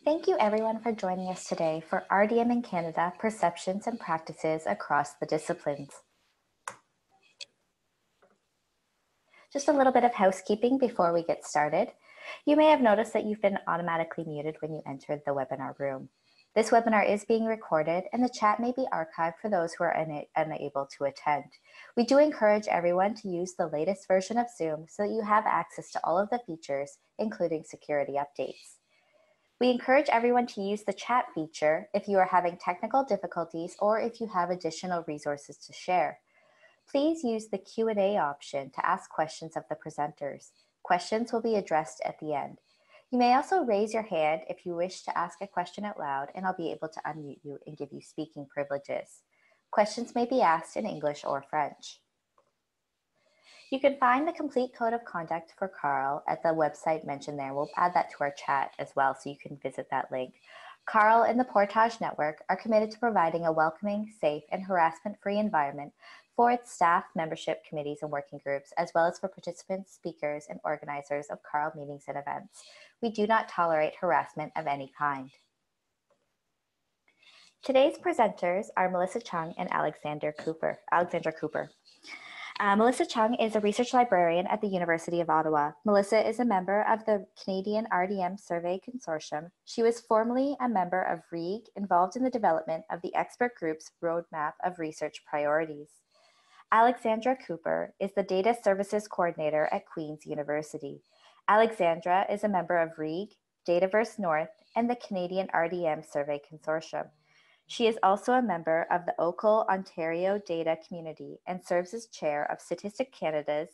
Thank you everyone for joining us today for RDM in Canada, Perceptions and Practices Across the Disciplines. Just a little bit of housekeeping before we get started. You may have noticed that you've been automatically muted when you entered the webinar room. This webinar is being recorded and the chat may be archived for those who are unable to attend. We do encourage everyone to use the latest version of Zoom so that you have access to all of the features, including security updates. We encourage everyone to use the chat feature if you are having technical difficulties or if you have additional resources to share. Please use the Q&A option to ask questions of the presenters. Questions will be addressed at the end. You may also raise your hand if you wish to ask a question out loud, and I'll be able to unmute you and give you speaking privileges. Questions may be asked in English or French. You can find the complete code of conduct for Carl at the website mentioned there. We'll add that to our chat as well, so you can visit that link. Carl and the Portage network are committed to providing a welcoming, safe, and harassment-free environment for its staff, membership committees, and working groups, as well as for participants, speakers, and organizers of Carl meetings and events. We do not tolerate harassment of any kind. Today's presenters are Melissa Chung and Alexandra Cooper. Melissa Chung is a research librarian at the University of Ottawa. Melissa is a member of the Canadian RDM Survey Consortium. She was formerly a member of REAG, involved in the development of the expert group's roadmap of research priorities. Alexandra Cooper is the Data Services Coordinator at Queen's University. Alexandra is a member of REAG, Dataverse North, and the Canadian RDM Survey Consortium. She is also a member of the Oakville, Ontario Data Community and serves as chair of Statistic Canada's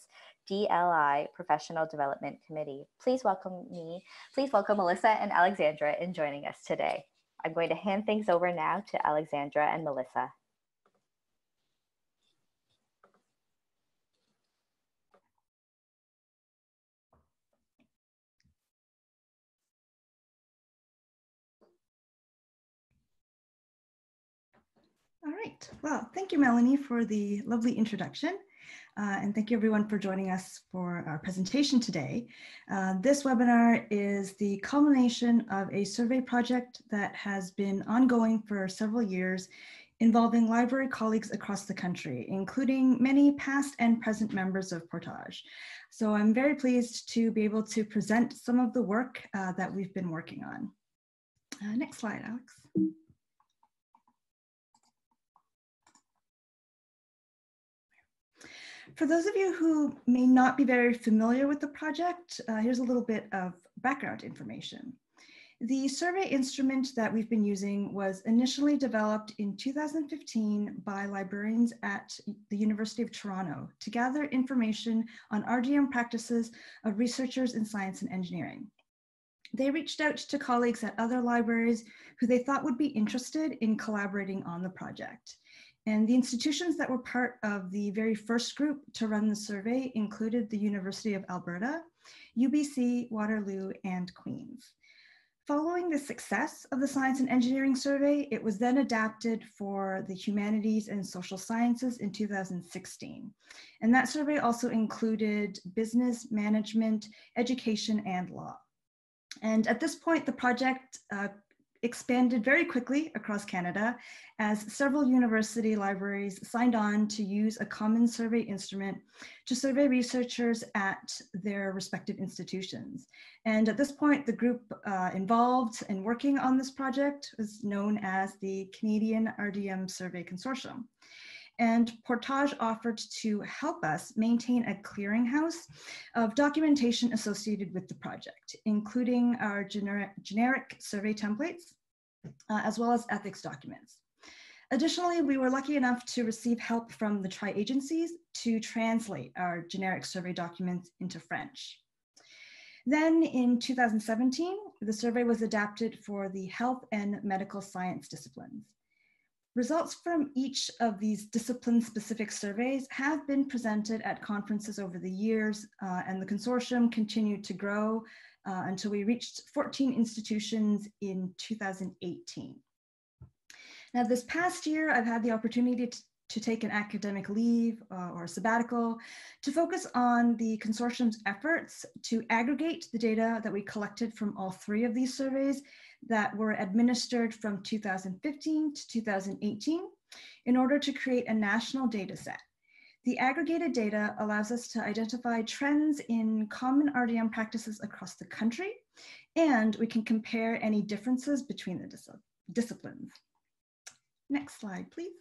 DLI Professional Development Committee. Please welcome Melissa and Alexandra in joining us today. I'm going to hand things over now to Alexandra and Melissa. All right, well, thank you, Melanie, for the lovely introduction. And thank you everyone for joining us for our presentation today. This webinar is the culmination of a survey project that has been ongoing for several years, involving library colleagues across the country, including many past and present members of Portage. So I'm very pleased to be able to present some of the work that we've been working on. Next slide, Alex. For those of you who may not be very familiar with the project, here's a little bit of background information. The survey instrument that we've been using was initially developed in 2015 by librarians at the University of Toronto to gather information on RDM practices of researchers in science and engineering. They reached out to colleagues at other libraries who they thought would be interested in collaborating on the project. And the institutions that were part of the very first group to run the survey included the University of Alberta, UBC, Waterloo, and Queen's. Following the success of the Science and Engineering Survey, it was then adapted for the Humanities and Social Sciences in 2016. And that survey also included business, management, education, and law. And at this point, the project expanded very quickly across Canada as several university libraries signed on to use a common survey instrument to survey researchers at their respective institutions. And at this point, the group involved in working on this project was known as the Canadian RDM Survey Consortium. And Portage offered to help us maintain a clearinghouse of documentation associated with the project, including our generic survey templates, as well as ethics documents. Additionally, we were lucky enough to receive help from the tri-agencies to translate our generic survey documents into French. Then in 2017, the survey was adapted for the health and medical science disciplines. Results from each of these discipline-specific surveys have been presented at conferences over the years, and the consortium continued to grow until we reached 14 institutions in 2018. Now, this past year, I've had the opportunity to take an academic leave or sabbatical to focus on the consortium's efforts to aggregate the data that we collected from all 3 of these surveys that were administered from 2015 to 2018 in order to create a national data set. The aggregated data allows us to identify trends in common RDM practices across the country, and we can compare any differences between the disciplines. Next slide, please.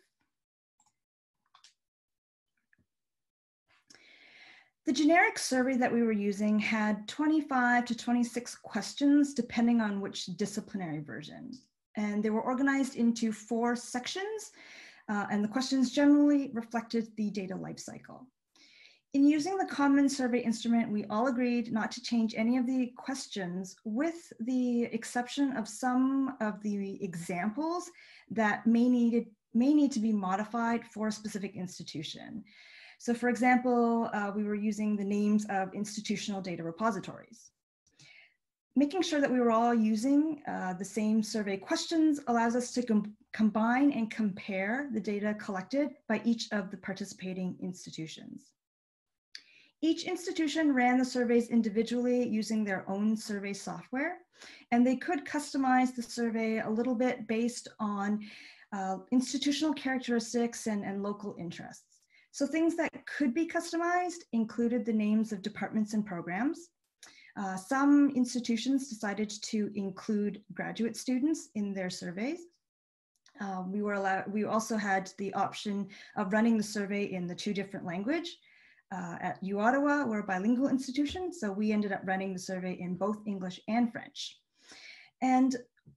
The generic survey that we were using had 25 to 26 questions, depending on which disciplinary version. And they were organized into 4 sections, and the questions generally reflected the data lifecycle. In using the common survey instrument, we all agreed not to change any of the questions, with the exception of some of the examples that may need to be modified for a specific institution. So for example, we were using the names of institutional data repositories. Making sure that we were all using the same survey questions allows us to combine and compare the data collected by each of the participating institutions. Each institution ran the surveys individually using their own survey software, and they could customize the survey a little bit based on institutional characteristics and local interests. So things that could be customized included the names of departments and programs. Some institutions decided to include graduate students in their surveys. We also had the option of running the survey in the 2 different languages. At UOttawa, we're a bilingual institution, so we ended up running the survey in both English and French. And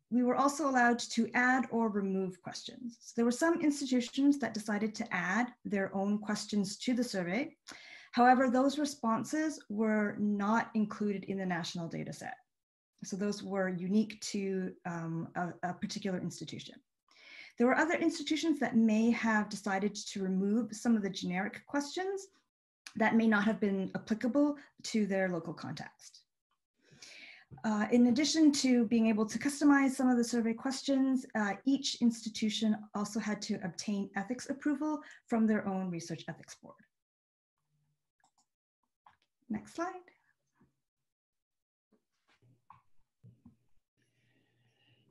we were also allowed to add or remove questions. So there were some institutions that decided to add their own questions to the survey. However, those responses were not included in the national data set. So those were unique to a particular institution. There were other institutions that may have decided to remove some of the generic questions that may not have been applicable to their local context. In addition to being able to customize some of the survey questions, each institution also had to obtain ethics approval from their own research ethics board. Next slide.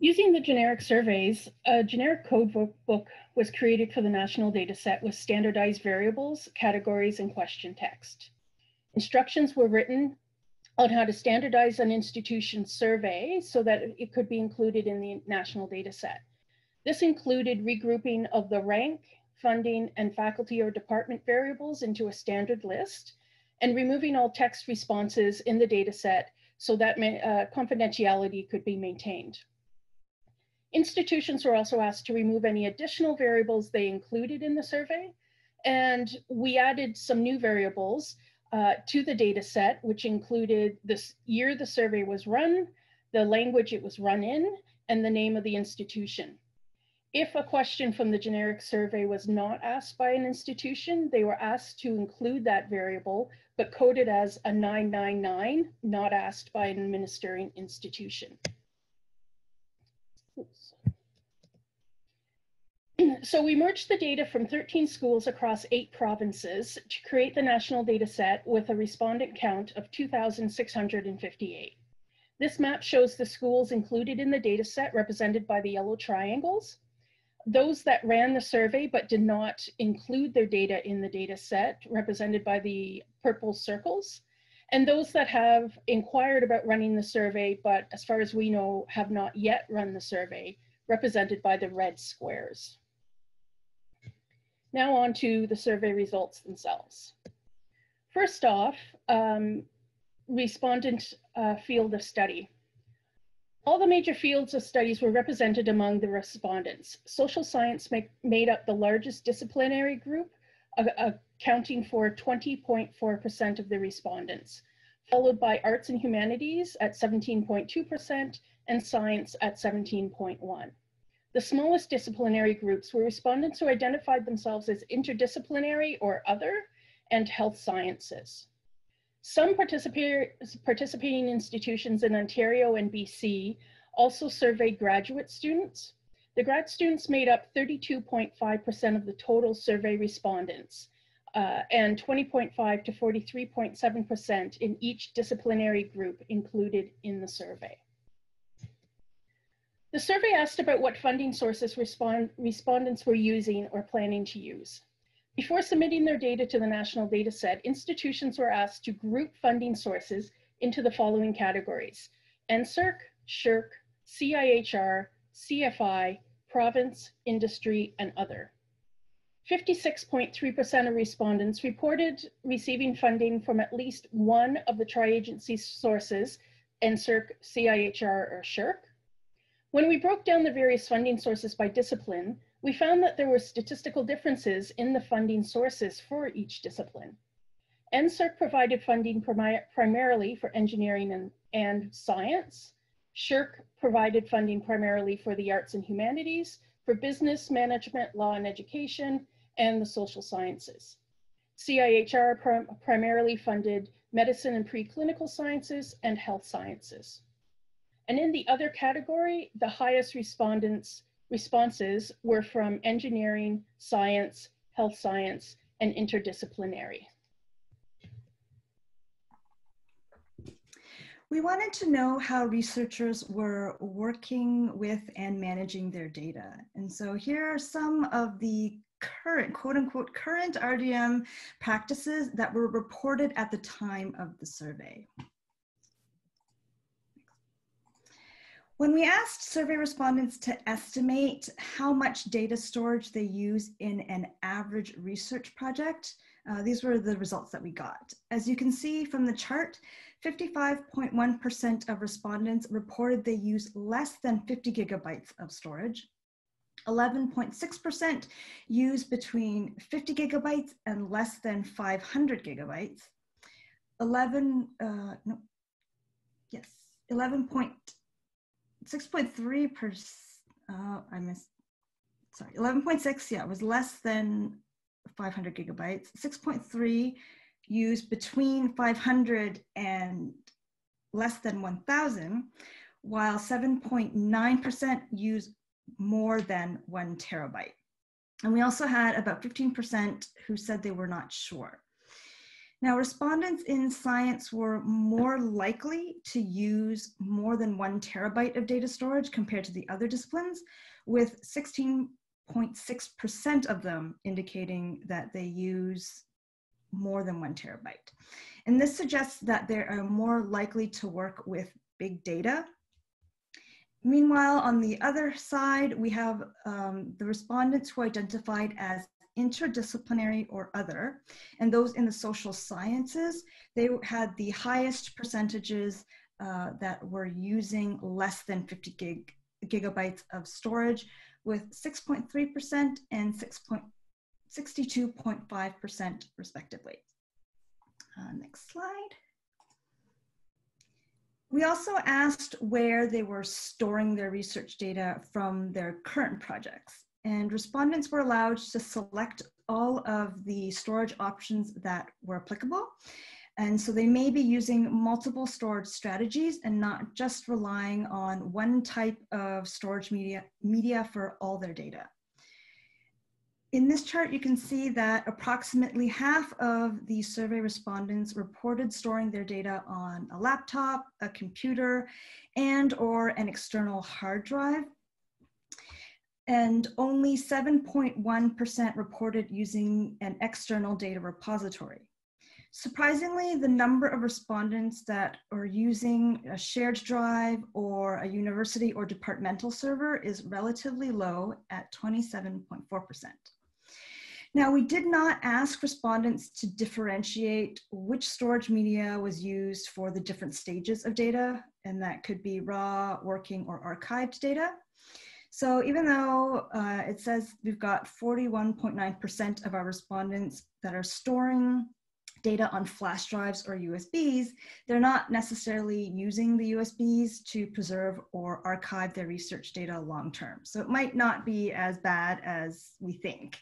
Using the generic surveys, a generic code book was created for the national data set with standardized variables, categories, and question text. Instructions were written on how to standardize an institution's survey so that it could be included in the national data set. This included regrouping of the rank, funding, and faculty or department variables into a standard list, and removing all text responses in the data set so that confidentiality could be maintained. Institutions were also asked to remove any additional variables they included in the survey, and we added some new variables to the data set, which included this year the survey was run, the language it was run in, and the name of the institution. If a question from the generic survey was not asked by an institution, they were asked to include that variable, but coded as a 999, not asked by an administering institution. Oops. So we merged the data from 13 schools across 8 provinces to create the national data set with a respondent count of 2,658. This map shows the schools included in the data set represented by the yellow triangles. Those that ran the survey but did not include their data in the data set, represented by the purple circles, and those that have inquired about running the survey, but as far as we know, have not yet run the survey, represented by the red squares. Now on to the survey results themselves. First off, respondent field of study. All the major fields of studies were represented among the respondents. Social science made up the largest disciplinary group, accounting for 20.4% of the respondents, followed by arts and humanities at 17.2% and science at 17.1%. The smallest disciplinary groups were respondents who identified themselves as interdisciplinary or other and health sciences. Some participating institutions in Ontario and BC also surveyed graduate students. The grad students made up 32.5% of the total survey respondents, and 20.5 to 43.7% in each disciplinary group included in the survey. The survey asked about what funding sources respondents were using or planning to use. Before submitting their data to the national dataset, institutions were asked to group funding sources into the following categories: NSERC, SSHRC, CIHR, CFI, province, industry, and other. 56.3% of respondents reported receiving funding from at least one of the tri-agency sources, NSERC, CIHR, or SSHRC. When we broke down the various funding sources by discipline, we found that there were statistical differences in the funding sources for each discipline. NSERC provided funding primarily for engineering and science. SSHRC provided funding primarily for the arts and humanities, for business, management, law and education, and the social sciences. CIHR primarily funded medicine and preclinical sciences and health sciences. And in the other category, the highest responses were from engineering, science, health science, and interdisciplinary. We wanted to know how researchers were working with and managing their data. And so here are some of the current, quote unquote, current RDM practices that were reported at the time of the survey. When we asked survey respondents to estimate how much data storage they use in an average research project, these were the results that we got. As you can see from the chart, 55.1% of respondents reported they use less than 50 gigabytes of storage. 11.6% use between 50 gigabytes and less than 500 gigabytes. 11.6, yeah, was less than 500 gigabytes. 6.3 used between 500 and less than 1,000, while 7.9% used more than 1 terabyte. And we also had about 15% who said they were not sure. Now, respondents in science were more likely to use more than 1 terabyte of data storage compared to the other disciplines, with 16.6% of them indicating that they use more than 1 terabyte. And this suggests that they are more likely to work with big data. Meanwhile, on the other side, we have the respondents who identified as interdisciplinary or other, and those in the social sciences, they had the highest percentages that were using less than 50 gigabytes of storage, with 6.3% and 62.5% respectively. Next slide. We also asked where they were storing their research data from their current projects, and respondents were allowed to select all of the storage options that were applicable. And so they may be using multiple storage strategies and not just relying on one type of storage media for all their data. In this chart, you can see that approximately half of the survey respondents reported storing their data on a laptop, a computer, and/or an external hard drive. And only 7.1% reported using an external data repository. Surprisingly, the number of respondents that are using a shared drive or a university or departmental server is relatively low at 27.4%. Now, we did not ask respondents to differentiate which storage media was used for the different stages of data, and that could be raw, working, or archived data. So even though it says we've got 41.9% of our respondents that are storing data on flash drives or USBs, they're not necessarily using the USBs to preserve or archive their research data long-term. So it might not be as bad as we think.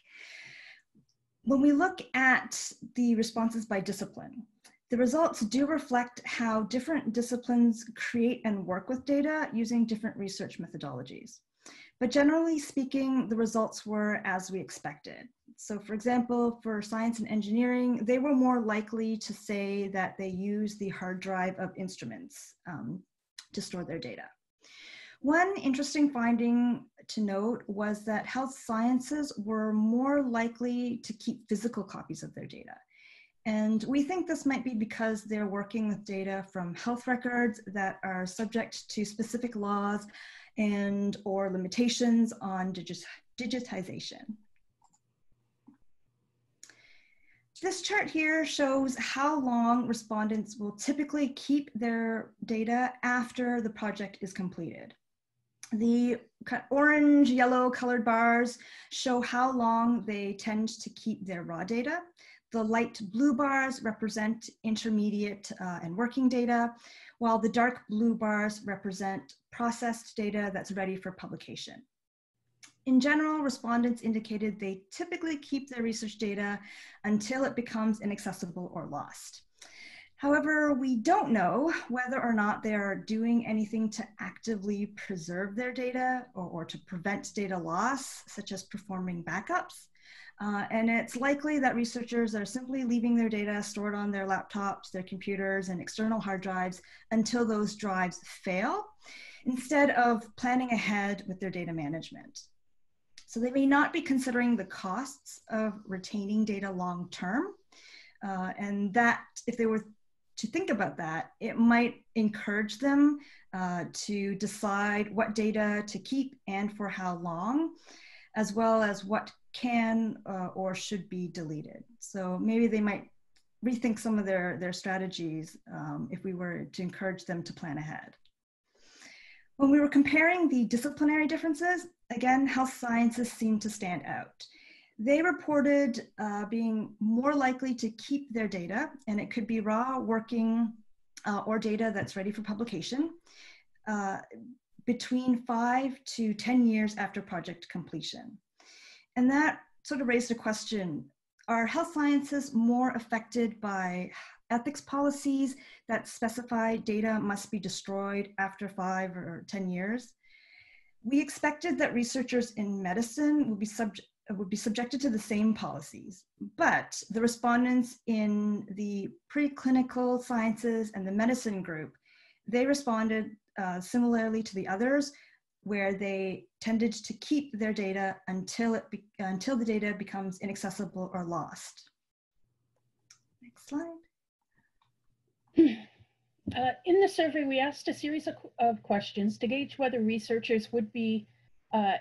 When we look at the responses by discipline, the results do reflect how different disciplines create and work with data using different research methodologies. But generally speaking, the results were as we expected. So for example, for science and engineering, they were more likely to say that they use the hard drive of instruments to store their data. One interesting finding to note was that health sciences were more likely to keep physical copies of their data. And we think this might be because they're working with data from health records that are subject to specific laws and or limitations on digitization. This chart here shows how long respondents will typically keep their data after the project is completed. The orange, yellow colored bars show how long they tend to keep their raw data. The light blue bars represent intermediate and working data, while the dark blue bars represent processed data that's ready for publication. In general, respondents indicated they typically keep their research data until it becomes inaccessible or lost. However, we don't know whether or not they are doing anything to actively preserve their data or to prevent data loss, such as performing backups. And it's likely that researchers are simply leaving their data stored on their laptops, their computers, and external hard drives until those drives fail, instead of planning ahead with their data management. So they may not be considering the costs of retaining data long-term, and that if they were to think about that, it might encourage them to decide what data to keep and for how long, as well as what can or should be deleted. So maybe they might rethink some of their strategies if we were to encourage them to plan ahead. When we were comparing the disciplinary differences, again, health sciences seemed to stand out. They reported being more likely to keep their data, and it could be raw, working, or data that's ready for publication, between 5 to 10 years after project completion. And that sort of raised a question: are health sciences more affected by ethics policies that specify data must be destroyed after 5 or 10 years? We expected that researchers in medicine would be subjected to the same policies, but the respondents in the preclinical sciences and the medicine group, they responded similarly to the others, where they tended to keep their data until the data becomes inaccessible or lost. Next slide. In the survey, we asked a series of questions to gauge whether researchers would be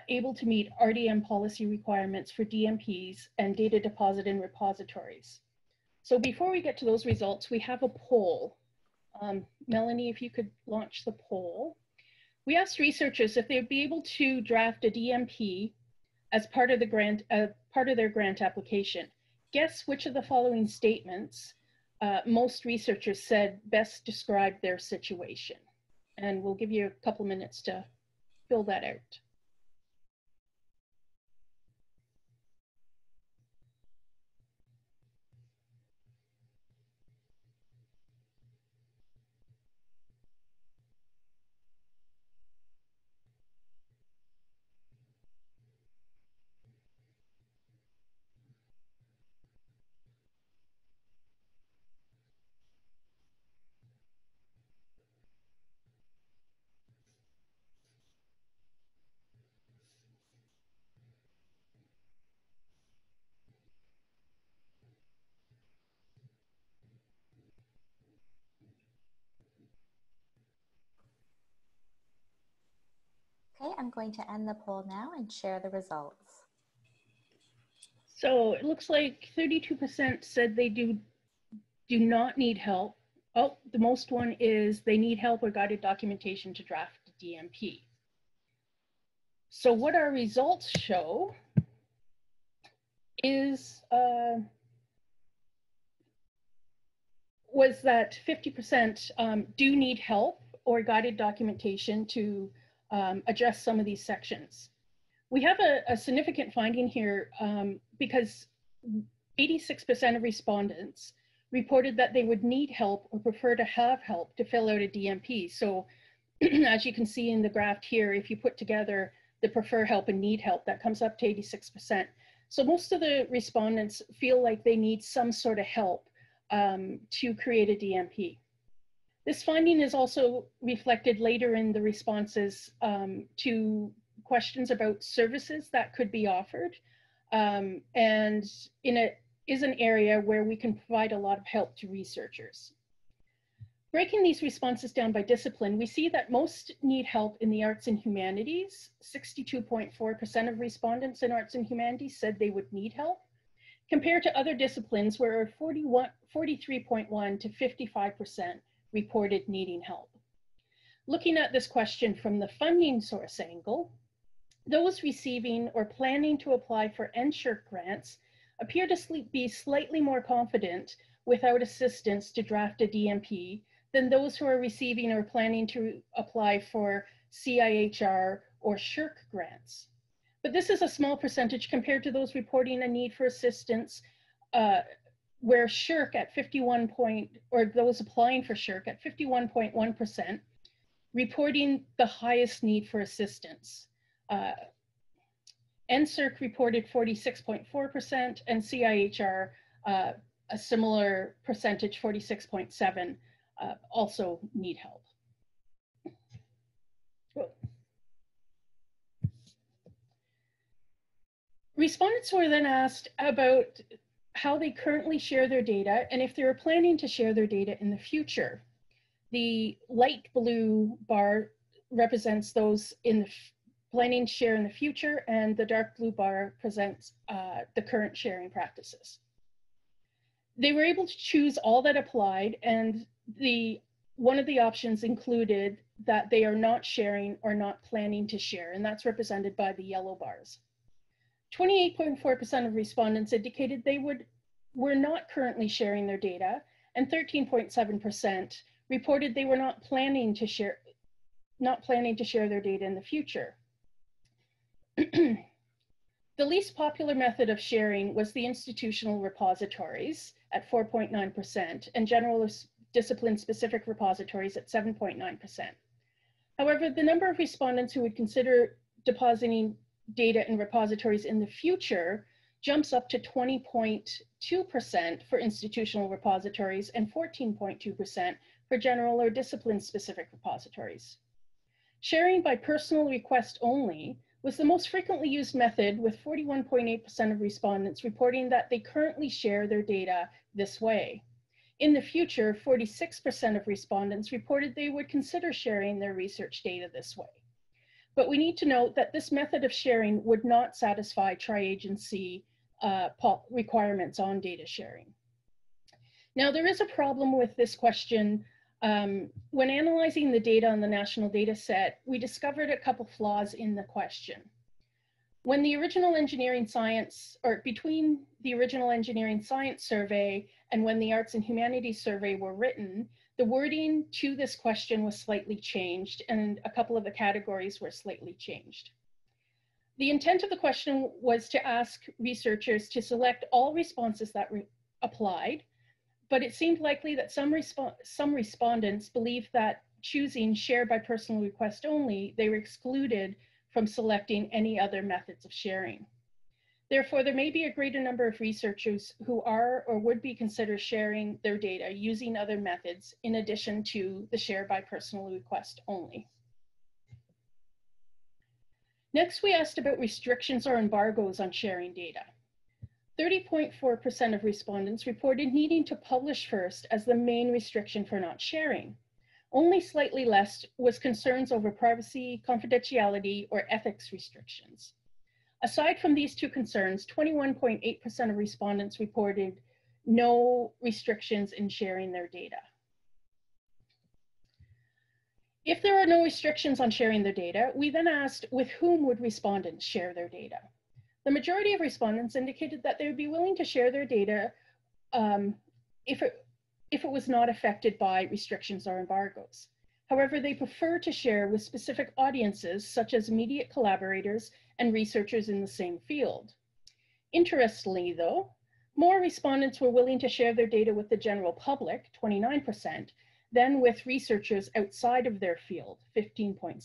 able to meet RDM policy requirements for DMPs and data deposit in repositories. So before we get to those results, we have a poll. Melanie, if you could launch the poll. We asked researchers if they'd be able to draft a DMP as part of their grant application. Guess which of the following statements most researchers said best describe their situation. And we'll give you a couple minutes to fill that out. Okay, I'm going to end the poll now and share the results. So it looks like 32% said they do not need help. Oh, the most one is they need help or guided documentation to draft a DMP. So what our results show is was that 50% do need help or guided documentation to address some of these sections. We have a significant finding here because 86% of respondents reported that they would need help or prefer to have help to fill out a DMP. So as you can see in the graph here, if you put together the prefer help and need help, that comes up to 86%. So most of the respondents feel like they need some sort of help to create a DMP. This finding is also reflected later in the responses to questions about services that could be offered, and is an area where we can provide a lot of help to researchers. Breaking these responses down by discipline, we see that most need help in the arts and humanities. 62.4% of respondents in arts and humanities said they would need help, compared to other disciplines where 43.1 to 55% reported needing help. Looking at this question from the funding source angle, those receiving or planning to apply for NSHIRC grants appear to be slightly more confident without assistance to draft a DMP than those who are receiving or planning to apply for CIHR or SHIRC grants. But this is a small percentage compared to those reporting a need for assistance, where SHIRC at 51 or those applying for SHIRC at 51.1%, reporting the highest need for assistance. NSERC reported 46.4% and CIHR a similar percentage, 46.7%, also need help. Respondents were then asked about how they currently share their data and if they were planning to share their data in the future. The light blue bar represents those in the planning to share in the future, and the dark blue bar presents the current sharing practices. They were able to choose all that applied, and one of the options included that they are not sharing or not planning to share, and that's represented by the yellow bars. 28.4% of respondents indicated they were not currently sharing their data, and 13.7% reported they were not planning to share their data in the future. The least popular method of sharing was the institutional repositories at 4.9% and general discipline-specific repositories at 7.9%. However, the number of respondents who would consider depositing data in repositories in the future jumps up to 20.2% for institutional repositories and 14.2% for general or discipline-specific repositories. Sharing by personal request only was the most frequently used method, with 41.8% of respondents reporting that they currently share their data this way. In the future, 46% of respondents reported they would consider sharing their research data this way. But we need to note that this method of sharing would not satisfy tri-agency requirements on data sharing. Now, there is a problem with this question. When analyzing the data on the national data set, we discovered a couple flaws in the question. When the original engineering science, or between the original engineering science survey and when the arts and humanities survey were written, the wording to this question was slightly changed, and a couple of the categories were slightly changed. The intent of the question was to ask researchers to select all responses that applied, but it seemed likely that some respondents believed that choosing share by personal request only, they were excluded from selecting any other methods of sharing. Therefore, there may be a greater number of researchers who are or would be considered sharing their data using other methods in addition to the share by personal request only. Next, we asked about restrictions or embargoes on sharing data. 30.4% of respondents reported needing to publish first as the main restriction for not sharing. Only slightly less was concerns over privacy, confidentiality, or ethics restrictions. Aside from these two concerns, 21.8% of respondents reported no restrictions in sharing their data. If there are no restrictions on sharing their data, we then asked with whom would respondents share their data. The majority of respondents indicated that they would be willing to share their data if it was not affected by restrictions or embargoes. However, they prefer to share with specific audiences, such as immediate collaborators and researchers in the same field. Interestingly, though, more respondents were willing to share their data with the general public, 29%, than with researchers outside of their field, 15.6%.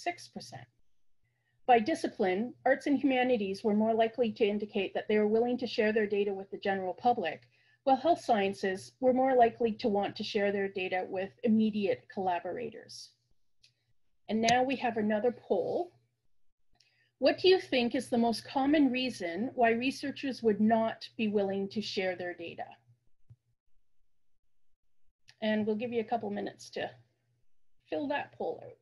By discipline, arts and humanities were more likely to indicate that they were willing to share their data with the general public, while health sciences were more likely to want to share their data with immediate collaborators. And now we have another poll. What do you think is the most common reason why researchers would not be willing to share their data? And we'll give you a couple minutes to fill that poll out.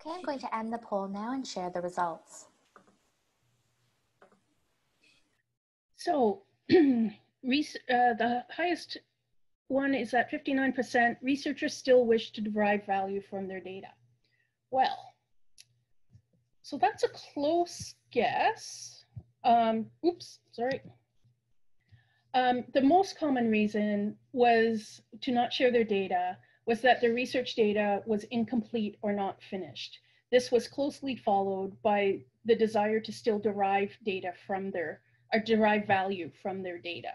Okay, I'm going to end the poll now and share the results. So the highest one is that 59% researchers still wish to derive value from their data. Well, so that's a close guess. Oops, sorry. The most common reason was to not share their data was that their research data was incomplete or not finished. This was closely followed by the desire to still derive data from their, or derive value from their data.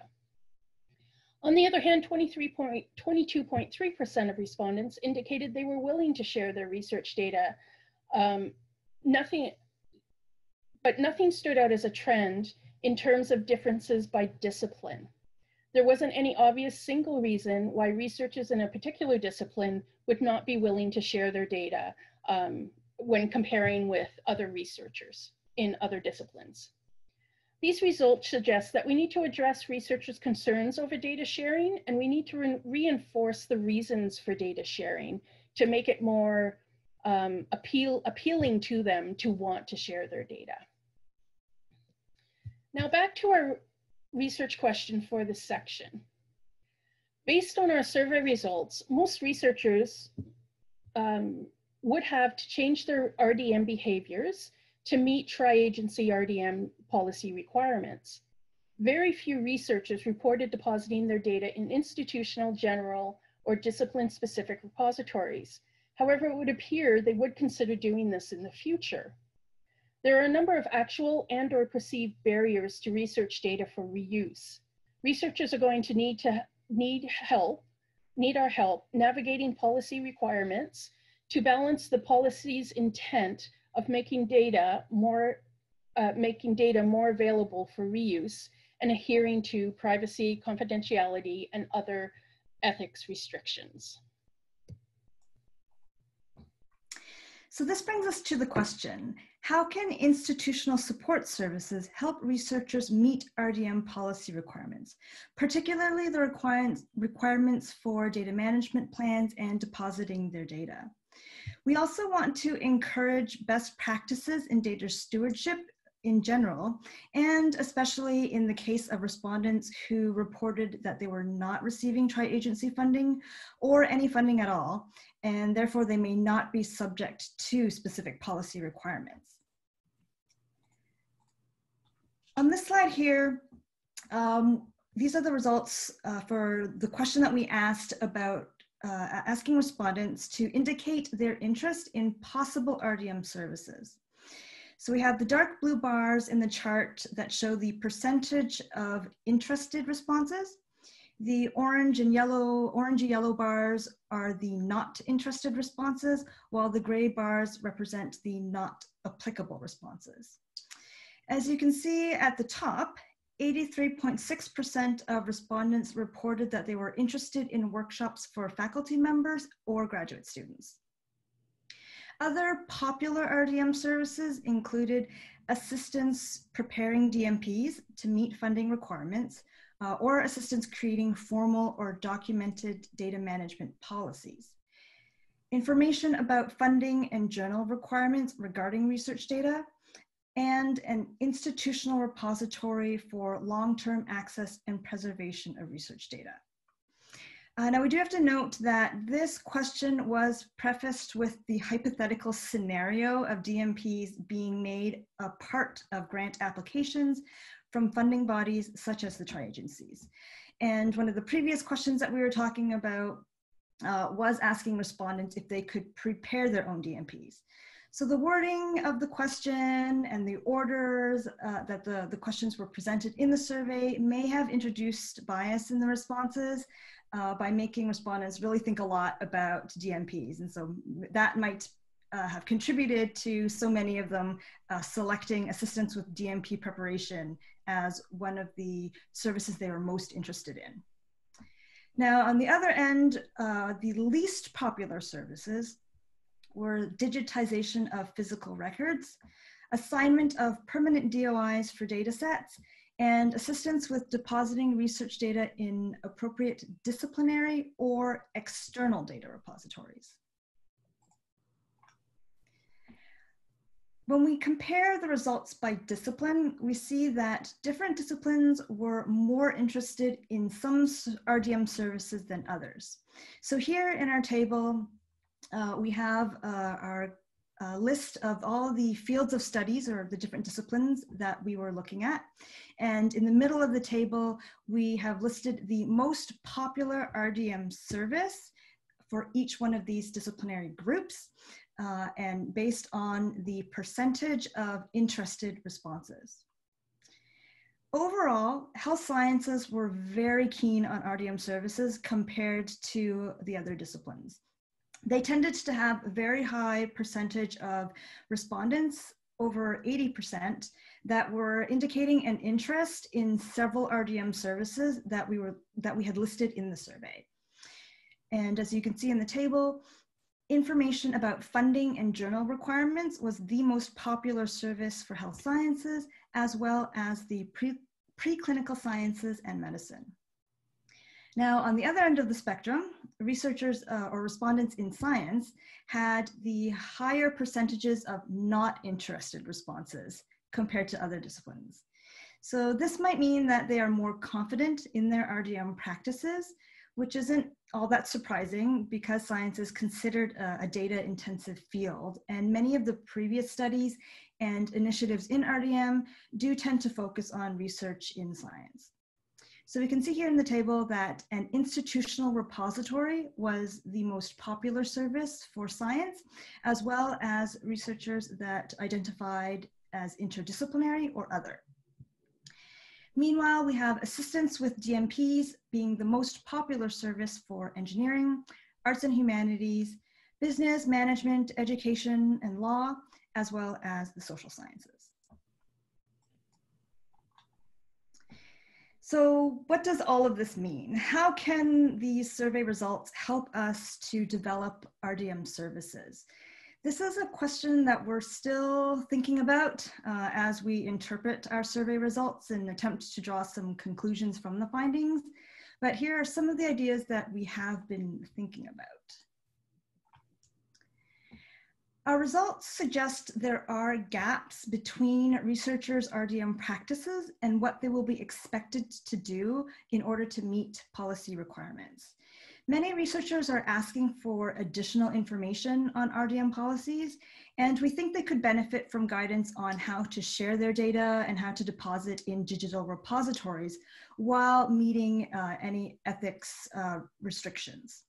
On the other hand, 22.3% of respondents indicated they were willing to share their research data. Nothing stood out as a trend in terms of differences by discipline. There wasn't any obvious single reason why researchers in a particular discipline would not be willing to share their data when comparing with other researchers in other disciplines. These results suggest that we need to address researchers' concerns over data sharing, and we need to reinforce the reasons for data sharing to make it more appealing to them to want to share their data. Now back to our research question for this section. Based on our survey results, most researchers would have to change their RDM behaviors to meet tri-agency RDM policy requirements. Very few researchers reported depositing their data in institutional, general, or discipline-specific repositories. However, it would appear they would consider doing this in the future. There are a number of actual and/or perceived barriers to research data for reuse. Researchers are going to need our help navigating policy requirements to balance the policy's intent of making data more available for reuse and adhering to privacy, confidentiality, and other ethics restrictions. So this brings us to the question, how can institutional support services help researchers meet RDM policy requirements, particularly the requirements for data management plans and depositing their data? We also want to encourage best practices in data stewardship in general, and especially in the case of respondents who reported that they were not receiving tri-agency funding or any funding at all, and therefore they may not be subject to specific policy requirements. On this slide here, these are the results for the question that we asked about asking respondents to indicate their interest in possible RDM services. So we have the dark blue bars in the chart that show the percentage of interested responses. The orangey yellow bars are the not interested responses, while the gray bars represent the not applicable responses. As you can see at the top, 83.6% of respondents reported that they were interested in workshops for faculty members or graduate students. Other popular RDM services included assistance preparing DMPs to meet funding requirements, or assistance creating formal or documented data management policies. Information about funding and journal requirements regarding research data, and an institutional repository for long-term access and preservation of research data. Now we do have to note that this question was prefaced with the hypothetical scenario of DMPs being made a part of grant applications from funding bodies such as the tri-agencies. And one of the previous questions that we were talking about was asking respondents if they could prepare their own DMPs. So the wording of the question and the orders that the questions were presented in the survey may have introduced bias in the responses by making respondents really think a lot about DMPs. And so that might have contributed to so many of them selecting assistance with DMP preparation as one of the services they were most interested in. Now, on the other end, the least popular services were digitization of physical records, assignment of permanent DOIs for datasets, and assistance with depositing research data in appropriate disciplinary or external data repositories. When we compare the results by discipline, we see that different disciplines were more interested in some RDM services than others. So here in our table, we have our list of all the fields of studies or the different disciplines that we were looking at. And in the middle of the table, we have listed the most popular RDM service for each one of these disciplinary groups, and based on the percentage of interested responses. Overall, health sciences were very keen on RDM services compared to the other disciplines. They tended to have a very high percentage of respondents, over 80%, that were indicating an interest in several RDM services that we had listed in the survey. And as you can see in the table, information about funding and journal requirements was the most popular service for health sciences, as well as the preclinical sciences and medicine. Now, on the other end of the spectrum, researchers or respondents in science had the higher percentages of not interested responses compared to other disciplines. So this might mean that they are more confident in their RDM practices, which isn't all that surprising because science is considered a data-intensive field, and many of the previous studies and initiatives in RDM do tend to focus on research in science. So we can see here in the table that an institutional repository was the most popular service for science, as well as researchers that identified as interdisciplinary or other. Meanwhile, we have assistance with DMPs being the most popular service for engineering, arts and humanities, business, management, education, and law, as well as the social sciences. So what does all of this mean? How can these survey results help us to develop RDM services? This is a question that we're still thinking about as we interpret our survey results and attempt to draw some conclusions from the findings. But here are some of the ideas that we have been thinking about. Our results suggest there are gaps between researchers' RDM practices and what they will be expected to do in order to meet policy requirements. Many researchers are asking for additional information on RDM policies, and we think they could benefit from guidance on how to share their data and how to deposit in digital repositories while meeting any ethics restrictions.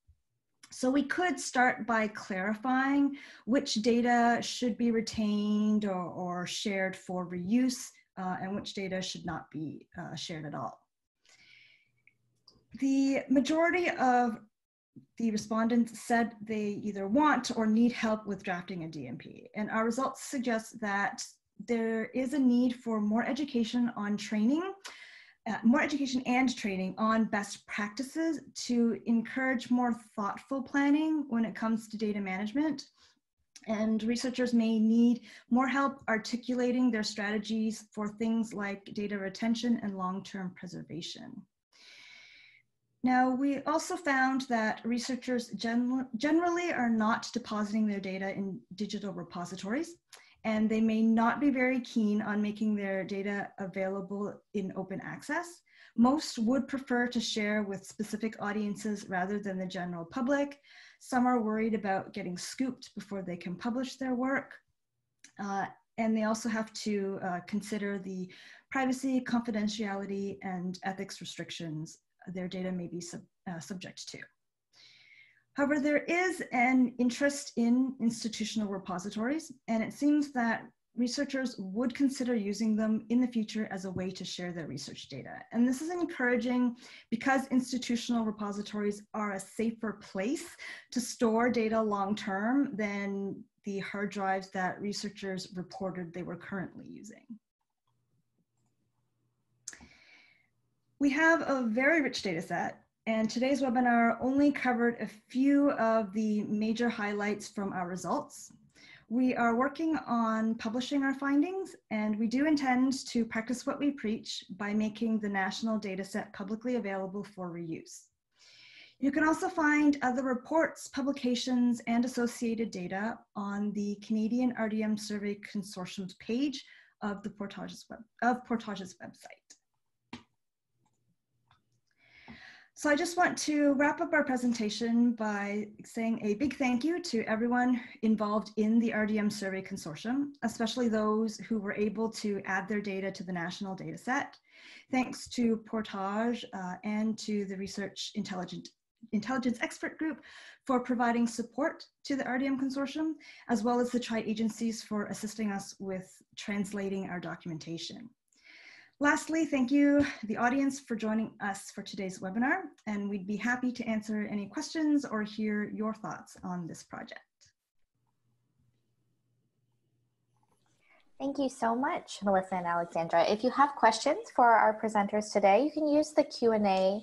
So we could start by clarifying which data should be retained or shared for reuse and which data should not be shared at all. The majority of the respondents said they either want or need help with drafting a DMP, and our results suggest that there is a need for more education on training, more education and training on best practices to encourage more thoughtful planning when it comes to data management. And researchers may need more help articulating their strategies for things like data retention and long-term preservation. Now, we also found that researchers generally are not depositing their data in digital repositories, and they may not be very keen on making their data available in open access. Most would prefer to share with specific audiences rather than the general public. Some are worried about getting scooped before they can publish their work. And they also have to consider the privacy, confidentiality, and ethics restrictions their data may be subject to. However, there is an interest in institutional repositories, and it seems that researchers would consider using them in the future as a way to share their research data. And this is encouraging because institutional repositories are a safer place to store data long-term than the hard drives that researchers reported they were currently using. We have a very rich data set, and today's webinar only covered a few of the major highlights from our results. We are working on publishing our findings, and we do intend to practice what we preach by making the national dataset publicly available for reuse. You can also find other reports, publications, and associated data on the Canadian RDM Survey Consortium's page of the Portage's website. So I just want to wrap up our presentation by saying a big thank you to everyone involved in the RDM Survey Consortium, especially those who were able to add their data to the national data set. Thanks to Portage and to the Research Intelligence Expert Group for providing support to the RDM Consortium, as well as the tri-agencies for assisting us with translating our documentation. Lastly, thank you, the audience, for joining us for today's webinar, and we'd be happy to answer any questions or hear your thoughts on this project. Thank you so much, Melissa and Alexandra. If you have questions for our presenters today, you can use the Q&A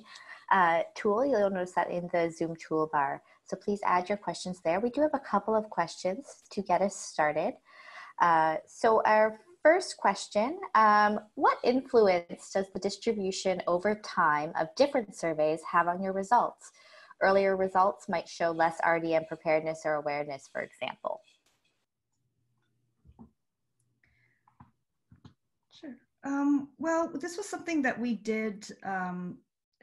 tool. You'll notice that in the Zoom toolbar. So please add your questions there. We do have a couple of questions to get us started. So our first question, what influence does the distribution over time of different surveys have on your results? Earlier results might show less RDM preparedness or awareness, for example. Sure. Well, this was something that we did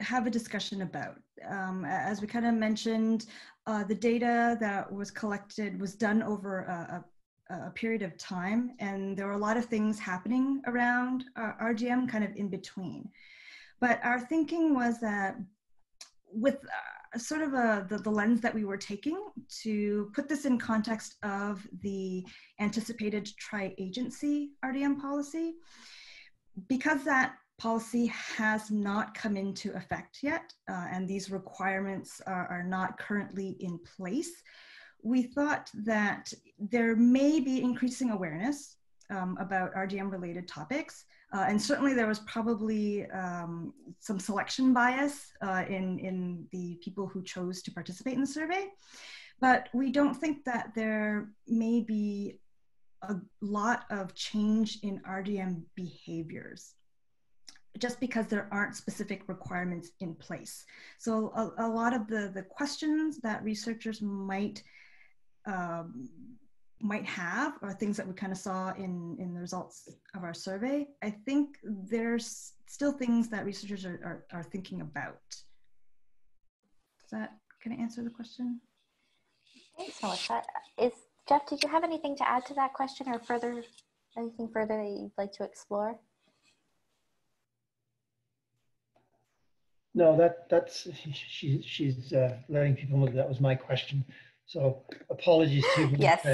have a discussion about. As we kind of mentioned, the data that was collected was done over a period of time, and there were a lot of things happening around RDM kind of in between. But our thinking was that with sort of the lens that we were taking to put this in context of the anticipated tri-agency RDM policy, because that policy has not come into effect yet, and these requirements are not currently in place, we thought that there may be increasing awareness about RDM related topics. And certainly there was probably some selection bias in the people who chose to participate in the survey. But we don't think that there may be a lot of change in RDM behaviors, just because there aren't specific requirements in place. So a lot of the questions that researchers might have, or things that we kind of saw in the results of our survey, I think there's still things that researchers are thinking about. Does that kind of answer the question? Thanks, Melissa. Jeff, did you have anything to add to that question, or anything further that you'd like to explore? No, that's she's letting people know that was my question. So apologies to you, yes.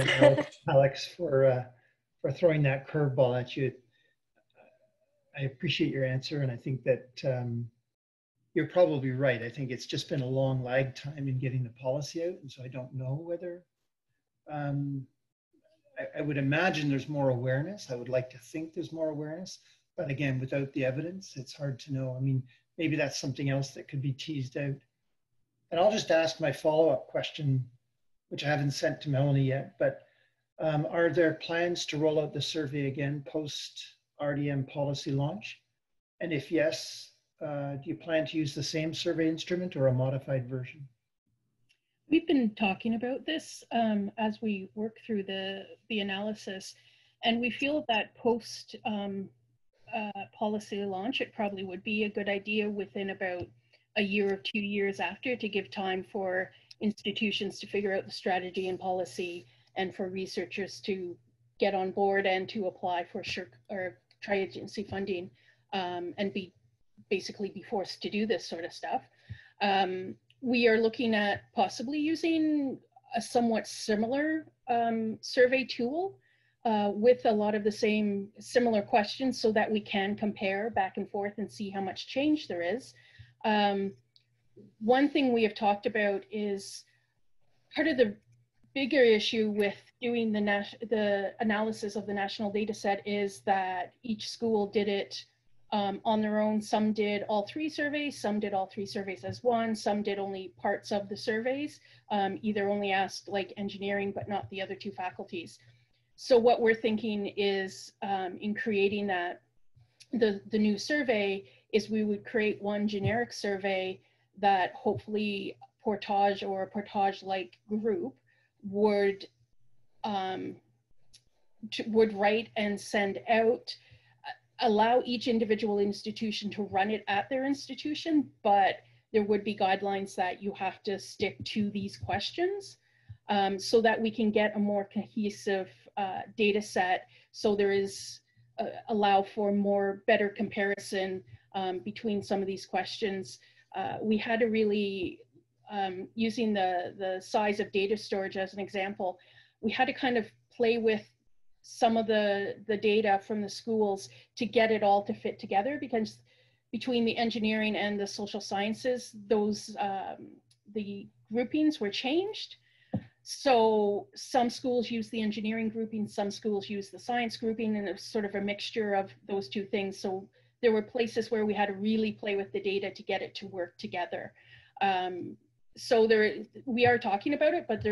Alex, for throwing that curveball at you. I appreciate your answer, and I think that you're probably right. I think it's just been a long lag time in getting the policy out, and so I don't know whether. I would imagine there's more awareness. I would like to think there's more awareness, but again, without the evidence, it's hard to know. I mean, maybe that's something else that could be teased out. And I'll just ask my follow-up question, which I haven't sent to Melanie yet, but are there plans to roll out the survey again post RDM policy launch? And if yes, do you plan to use the same survey instrument or a modified version? We've been talking about this as we work through the analysis, and we feel that post policy launch, it probably would be a good idea within about a year or 2 years after, to give time for institutions to figure out the strategy and policy, and for researchers to get on board and to apply for tri-agency funding, and basically be forced to do this sort of stuff. We are looking at possibly using a somewhat similar survey tool with a lot of the same similar questions, so that we can compare back and forth and see how much change there is. One thing we have talked about is part of the bigger issue with doing the analysis of the national data set is that each school did it on their own. Some did all 3 surveys, some did all 3 surveys as one, some did only parts of the surveys, either only asked like engineering but not the other 2 faculties. So what we're thinking is in creating that, the new survey, is we would create one generic survey that hopefully Portage or a Portage-like group would write and send out, allow each individual institution to run it at their institution, but there would be guidelines that you have to stick to these questions, so that we can get a more cohesive data set. So there is allow for better comparison between some of these questions. We had to really, using the size of data storage as an example, we had to kind of play with some of the data from the schools to get it all to fit together, because between the engineering and the social sciences, those the groupings were changed. So some schools use the engineering grouping, some schools use the science grouping, and it's sort of a mixture of those 2 things. So there were places where we had to really play with the data to get it to work together. So we are talking about it, but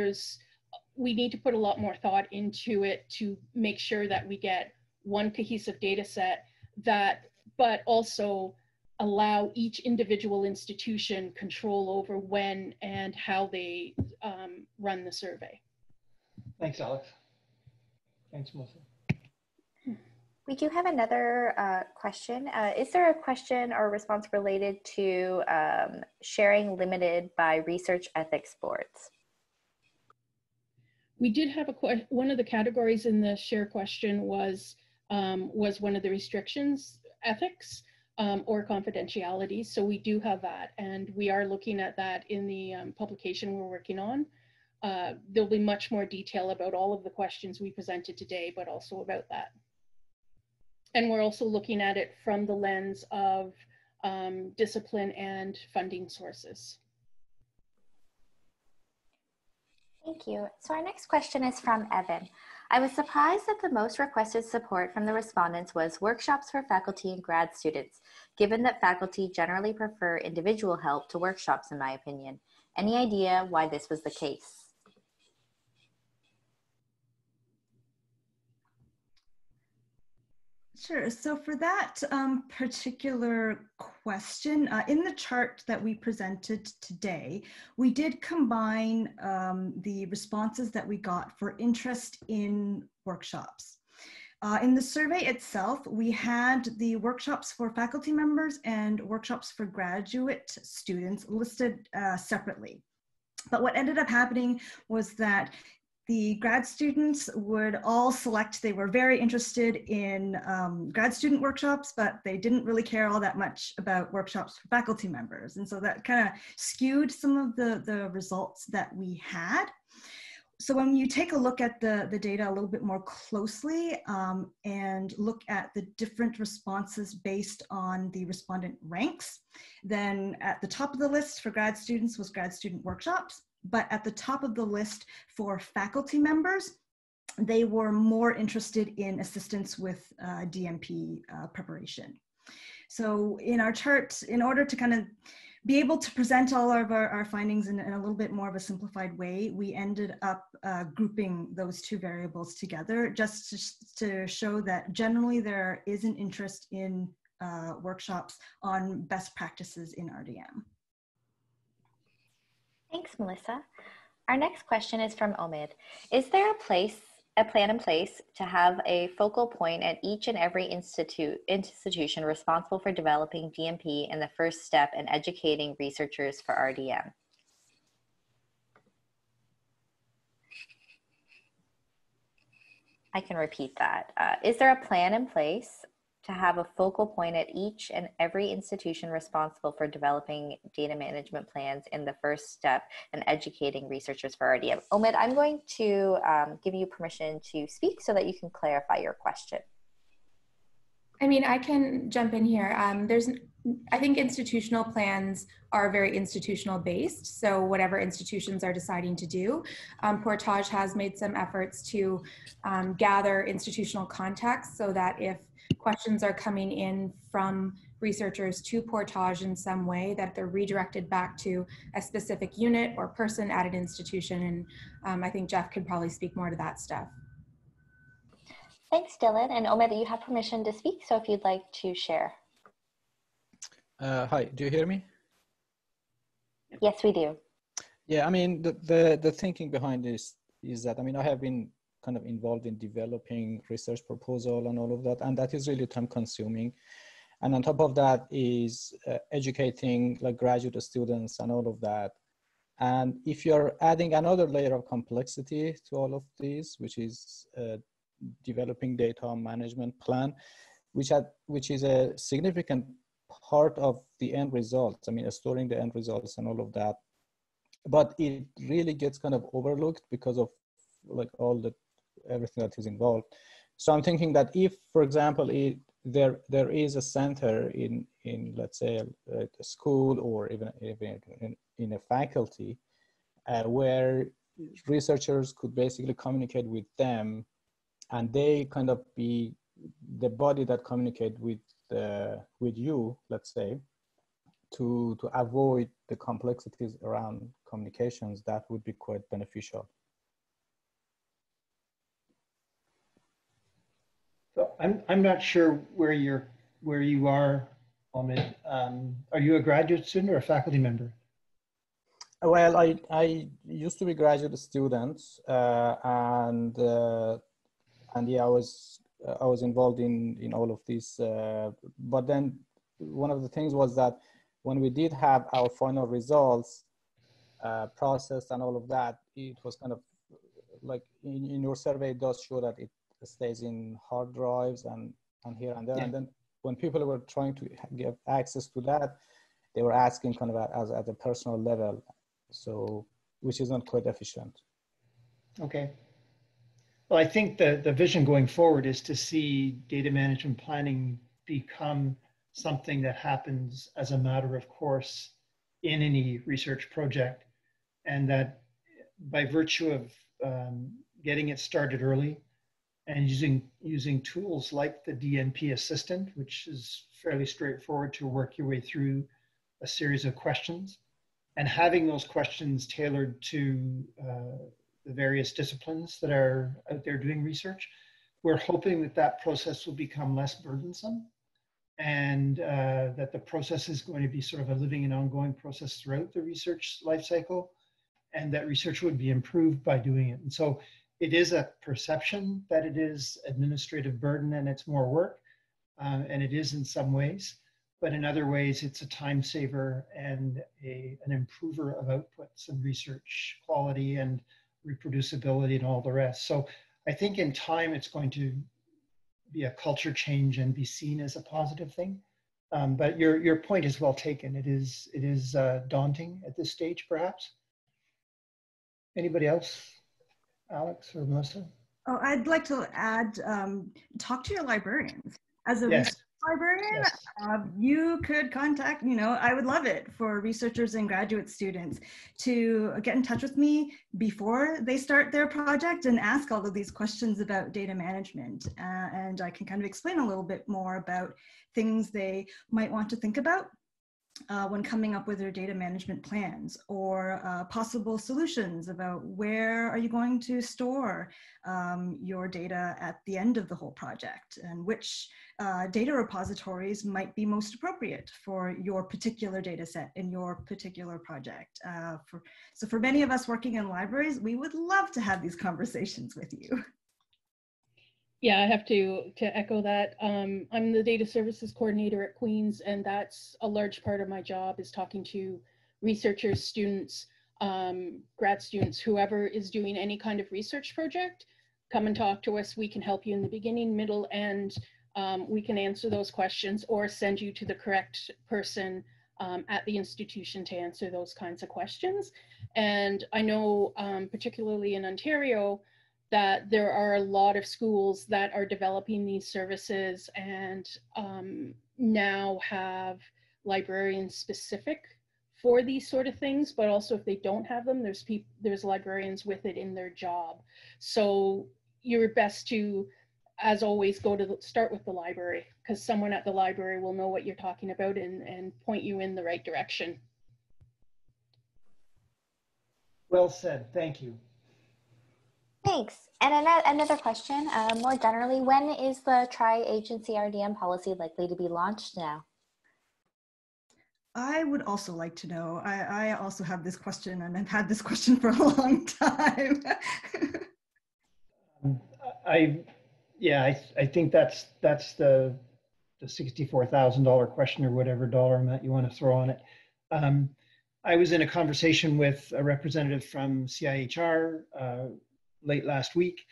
we need to put a lot more thought into it to make sure that we get one cohesive data set but also allow each individual institution control over when and how they run the survey. Thanks, Alex. Thanks, Melissa. We do have another question. Is there a question or response related to sharing limited by research ethics boards? We did have one of the categories in the share question was one of the restrictions, ethics or confidentiality. So we do have that, and we are looking at that in the publication we're working on. There'll be much more detail about all of the questions we presented today, but also about that. And we're also looking at it from the lens of discipline and funding sources. Thank you. So our next question is from Evan. I was surprised that the most requested support from the respondents was workshops for faculty and grad students, given that faculty generally prefer individual help to workshops, in my opinion. Any idea why this was the case? Sure. So for that particular question, in the chart that we presented today, we did combine the responses that we got for interest in workshops. In the survey itself, we had the workshops for faculty members and workshops for graduate students listed separately. But what ended up happening was that the grad students would all select, they were very interested in grad student workshops, but they didn't really care all that much about workshops for faculty members. And so that kind of skewed some of the results that we had. So when you take a look at the data a little bit more closely and look at the different responses based on the respondent ranks, then at the top of the list for grad students was grad student workshops. But at the top of the list for faculty members, they were more interested in assistance with DMP preparation. So in our chart, in order to kind of be able to present all of our findings in a little bit more of a simplified way, we ended up grouping those 2 variables together just to show that generally there is an interest in workshops on best practices in RDM. Thanks, Melissa. Our next question is from Omid. Is there a plan in place to have a focal point at each and every institution responsible for developing DMP in the first step and educating researchers for RDM? I can repeat that. Is there a plan in place to have a focal point at each and every institution responsible for developing data management plans in the first step and educating researchers for RDM? Omid, I'm going to give you permission to speak so that you can clarify your question. I mean, I can jump in here. I think institutional plans are very institutional based. So whatever institutions are deciding to do, Portage has made some efforts to gather institutional context so that if questions are coming in from researchers to Portage in some way, that they're redirected back to a specific unit or person at an institution. And I think Jeff could probably speak more to that stuff. Thanks, Dylan. And Omid, you have permission to speak, so if you'd like to share. Hi, do you hear me? Yes, we do. Yeah, I mean, the thinking behind this is that, I mean, I have been kind of involved in developing research proposal and all of that, and that is really time consuming. And on top of that is educating like graduate students and all of that. And if you're adding another layer of complexity to all of these, which is developing data management plan, which is a significant part of the end results. I mean, storing the end results and all of that, but it really gets kind of overlooked because of like everything that is involved. So I'm thinking that if, for example, there is a center in let's say a school or even in a faculty where researchers could basically communicate with them, and they kind of be the body that communicate with you, let's say, to avoid the complexities around communications, that would be quite beneficial. So I'm not sure where you are, Omid. Are you a graduate student or a faculty member? Well, I used to be a graduate student, and yeah, I was involved in all of this. But then one of the things was that when we did have our final results processed and all of that, it was kind of like in your survey, it does show that it stays in hard drives and here and there. Yeah. And then when people were trying to get access to that, they were asking kind of at a personal level, so which is not quite efficient. Okay. Well, I think the vision going forward is to see data management planning become something that happens as a matter of course in any research project, and that by virtue of getting it started early and using tools like the DMP assistant, which is fairly straightforward to work your way through a series of questions, and having those questions tailored to the various disciplines that are out there doing research, we're hoping that that process will become less burdensome, and that the process is going to be sort of a living and ongoing process throughout the research life cycle, and that research would be improved by doing it. And so it is a perception that it is administrative burden and it's more work, and it is in some ways, but in other ways it's a time saver and an improver of outputs and research quality and reproducibility and all the rest. So I think in time it's going to be a culture change and be seen as a positive thing. But your point is well taken. It is daunting at this stage, perhaps. Anybody else? Alex or Melissa? Oh, I'd like to add, talk to your librarians. As a research librarian, you could contact, I would love it for researchers and graduate students to get in touch with me before they start their project and ask all of these questions about data management. And I can kind of explain a little bit more about things they might want to think about. when coming up with their data management plans, or possible solutions about where are you going to store your data at the end of the whole project, and which data repositories might be most appropriate for your particular data set in your particular project. So for many of us working in libraries, we would love to have these conversations with you. Yeah, I have to echo that. I'm the data services coordinator at Queen's, and that's a large part of my job, is talking to researchers, students, grad students, whoever is doing any kind of research project. Come and talk to us. We can help you in the beginning, middle, and we can answer those questions or send you to the correct person at the institution to answer those kinds of questions. And I know, particularly in Ontario, that there are a lot of schools that are developing these services and now have librarians specific for these sort of things, but also if they don't have them, there's librarians with it in their job. So you're best to, as always, start with the library, because someone at the library will know what you're talking about and point you in the right direction. Well said, thank you. Thanks. And another question, more generally, when is the tri-agency RDM policy likely to be launched now? I would also like to know. I also have this question, and I've had this question for a long time. I think that's the $64,000 question, or whatever dollar amount you want to throw on it. I was in a conversation with a representative from CIHR late last week,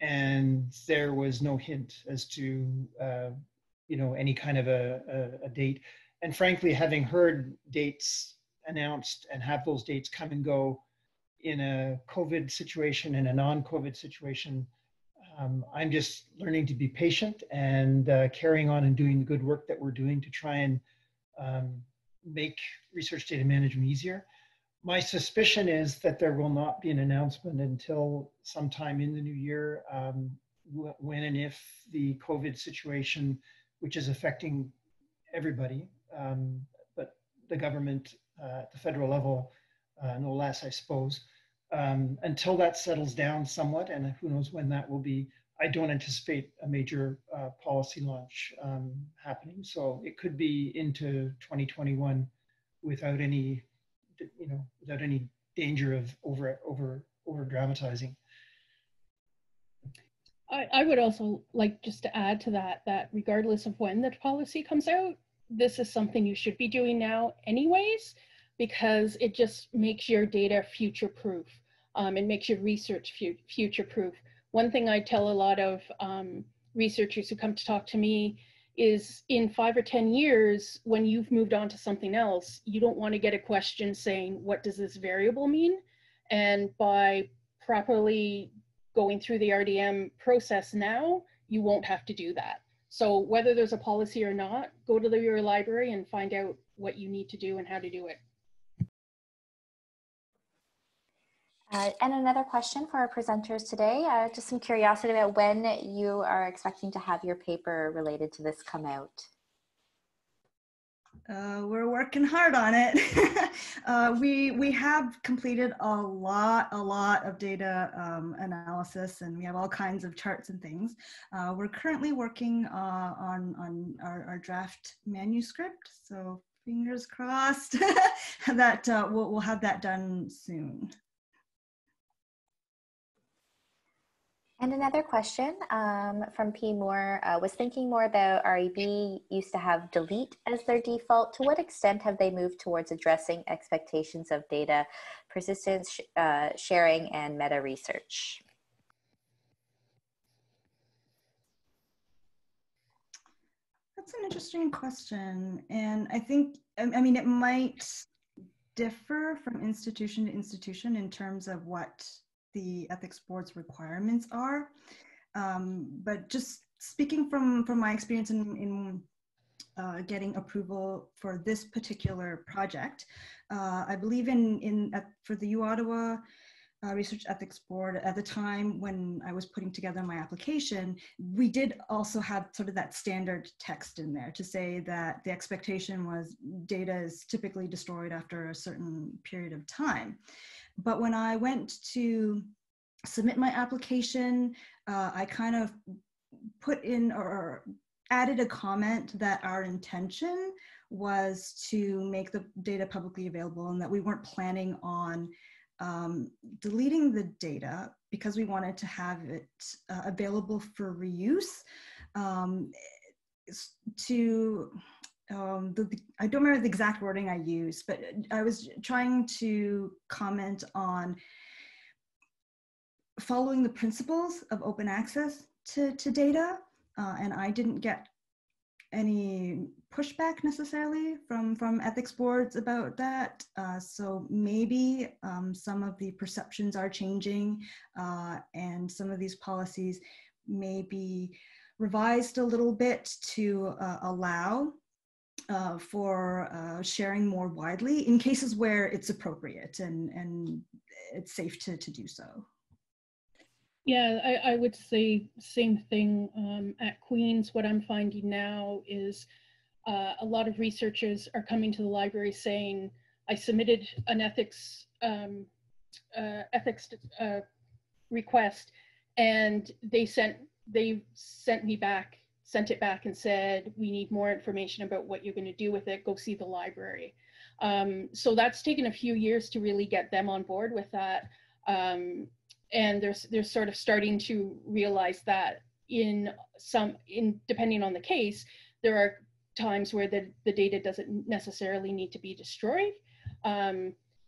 and there was no hint as to any kind of a date. And frankly, having heard dates announced and have those dates come and go in a COVID situation and a non-COVID situation, I'm just learning to be patient and carrying on and doing the good work that we're doing to try and make research data management easier. My suspicion is that there will not be an announcement until sometime in the new year, when and if the COVID situation, which is affecting everybody, but the government at the federal level, no less, I suppose, until that settles down somewhat, and who knows when that will be, I don't anticipate a major policy launch happening. So it could be into 2021 without any without any danger of over dramatizing. I would also like just to add to that regardless of when the policy comes out, this is something you should be doing now anyways, because it just makes your data future-proof. It makes your research future-proof. One thing I tell a lot of researchers who come to talk to me is, in 5 or 10 years, when you've moved on to something else, you don't want to get a question saying, what does this variable mean? And by properly going through the RDM process now, you won't have to do that. So whether there's a policy or not, go to your library and find out what you need to do and how to do it. And another question for our presenters today, just some curiosity about when you are expecting to have your paper related to this come out. We're working hard on it. We have completed a lot of data analysis, and we have all kinds of charts and things. We're currently working on our draft manuscript, so fingers crossed that we'll have that done soon. And another question from P. Moore, was thinking more about REB used to have delete as their default. To what extent have they moved towards addressing expectations of data persistence, sharing, and meta research? That's an interesting question. And I think, I mean, it might differ from institution to institution in terms of what the ethics board's requirements are. But just speaking from my experience in getting approval for this particular project, I believe for the U Ottawa Research Ethics Board, at the time when I was putting together my application, we did also have sort of that standard text in there to say that the expectation was data is typically destroyed after a certain period of time. But when I went to submit my application, I kind of put in or added a comment that our intention was to make the data publicly available and that we weren't planning on deleting the data because we wanted to have it available for reuse. I don't remember the exact wording I used, but I was trying to comment on following the principles of open access to data, and I didn't get any pushback necessarily from ethics boards about that. So maybe some of the perceptions are changing and some of these policies may be revised a little bit to allow for sharing more widely in cases where it's appropriate and it's safe to do so. Yeah, I would say same thing at Queen's. What I'm finding now is a lot of researchers are coming to the library saying, I submitted an ethics request, and they sent it back and said, we need more information about what you're going to do with it. Go see the library. So that's taken a few years to really get them on board with that. And they're sort of starting to realize that depending on the case, there are times where the data doesn't necessarily need to be destroyed.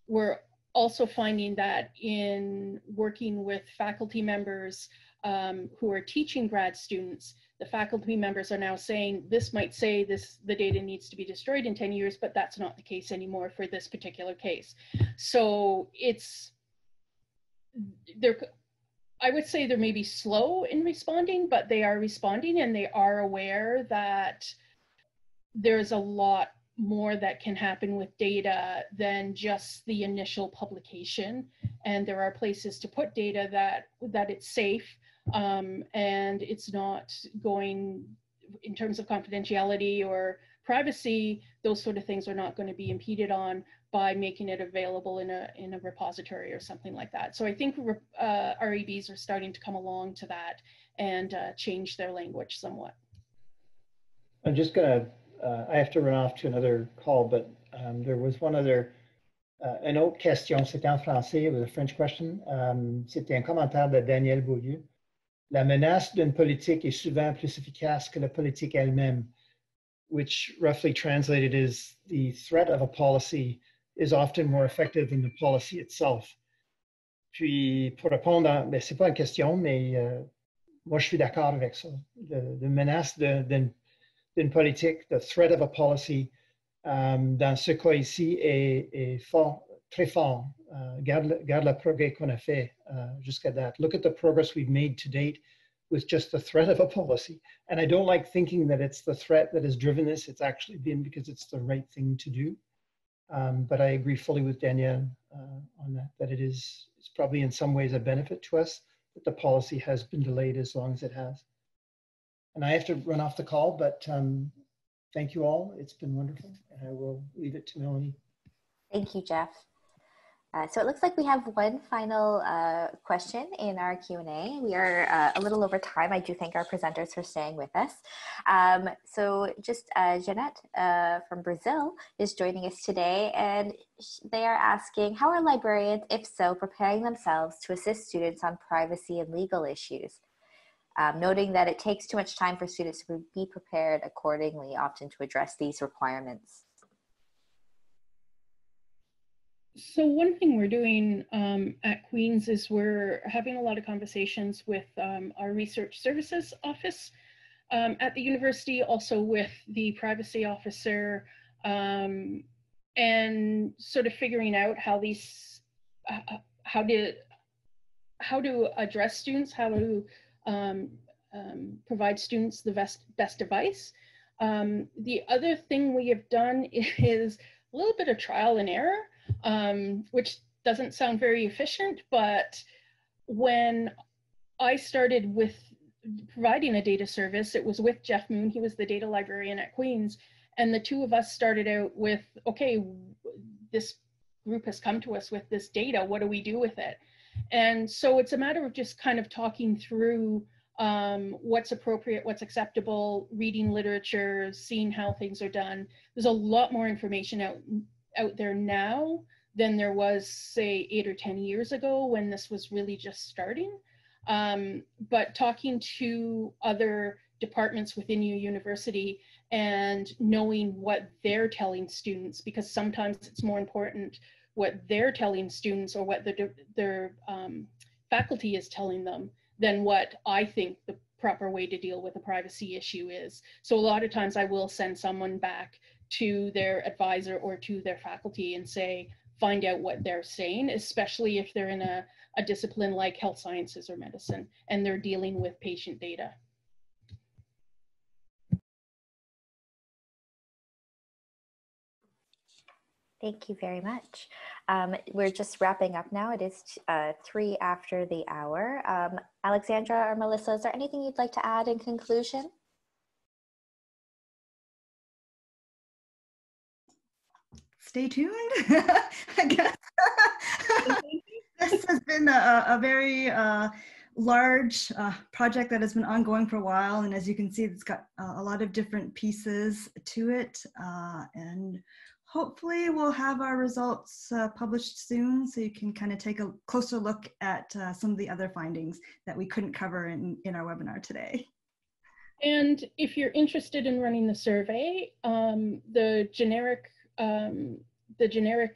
We're also finding that in working with faculty members who are teaching grad students, the faculty members are now saying, this might say the data needs to be destroyed in 10 years, but that's not the case anymore for this particular case. So I would say they're maybe slow in responding, but they are responding, and they are aware that there's a lot more that can happen with data than just the initial publication. And there are places to put data that it's safe, and it's not going, in terms of confidentiality or privacy, those sort of things are not going to be impeded on by making it available in a repository or something like that. So I think REBs are starting to come along to that and change their language somewhat. I'm just gonna, I have to run off to another call, but there was one other, une autre question, c'était en français, it was a French question. C'était un commentaire de Daniel Beaulieu. La menace d'une politique est souvent plus efficace que la politique elle-même, which roughly translated is the threat of a policy is often more effective than the policy itself. Puis, pour répondre, c'est pas une question, mais moi, je suis d'accord avec ça. La menace d'une politique, the threat of a policy, dans ce cas ici, est fort, très fort. Garde le progrès qu'on a fait jusqu'à date. Look at the progress we've made to date with just the threat of a policy. And I don't like thinking that it's the threat that has driven this. It's actually been because it's the right thing to do. But I agree fully with Danielle on that it's probably in some ways a benefit to us that the policy has been delayed as long as it has. And I have to run off the call, but thank you all. It's been wonderful. And I will leave it to Melanie. Thank you, Jeff. So it looks like we have one final question in our Q&A. We are a little over time. I do thank our presenters for staying with us. So just Jeanette from Brazil is joining us today, and they are asking, how are librarians, if so, preparing themselves to assist students on privacy and legal issues? Noting that it takes too much time for students to be prepared accordingly, often to address these requirements. So one thing we're doing at Queen's is we're having a lot of conversations with our research services office at the university, also with the privacy officer, and sort of figuring out how these, how to address students, how to provide students the best advice. The other thing we have done is a little bit of trial and error, which doesn't sound very efficient, but when I started with providing a data service, it was with Jeff Moon. He was the data librarian at Queen's. And the two of us started out with, okay, this group has come to us with this data. What do we do with it? And so it's a matter of just kind of talking through what's appropriate, what's acceptable, reading literature, seeing how things are done. There's a lot more information out there now than there was, say, 8 or 10 years ago when this was really just starting. But talking to other departments within your university and knowing what they're telling students, because sometimes it's more important what they're telling students or what their faculty is telling them than what I think the proper way to deal with a privacy issue is. So a lot of times I will send someone back to their advisor or to their faculty and say, find out what they're saying, especially if they're in a discipline like health sciences or medicine and they're dealing with patient data. Thank you very much. We're just wrapping up now. It is 3 after the hour. Alexandra or Melissa, is there anything you'd like to add in conclusion? Stay tuned, I guess. This has been a very large project that has been ongoing for a while. And as you can see, it's got a lot of different pieces to it. And hopefully we'll have our results published soon, so you can kind of take a closer look at some of the other findings that we couldn't cover in our webinar today. And if you're interested in running the survey, the generic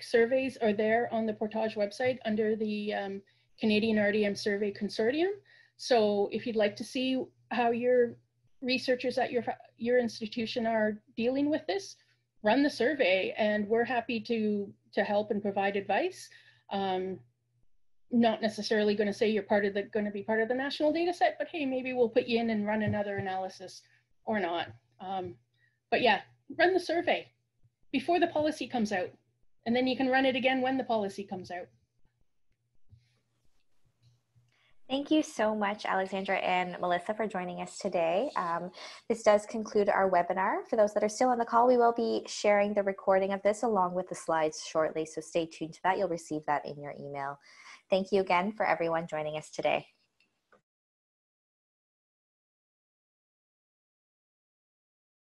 surveys are there on the Portage website under the Canadian RDM Survey Consortium. So if you'd like to see how your researchers at your institution are dealing with this, run the survey, and we're happy to help and provide advice. Not necessarily going to say you're going to be part of the national data set, but hey, maybe we'll put you in and run another analysis or not. But yeah, run the survey before the policy comes out, and then you can run it again when the policy comes out. Thank you so much, Alexandra and Melissa, for joining us today. This does conclude our webinar. For those that are still on the call, we will be sharing the recording of this along with the slides shortly, so stay tuned to that. You'll receive that in your email. Thank you again for everyone joining us today.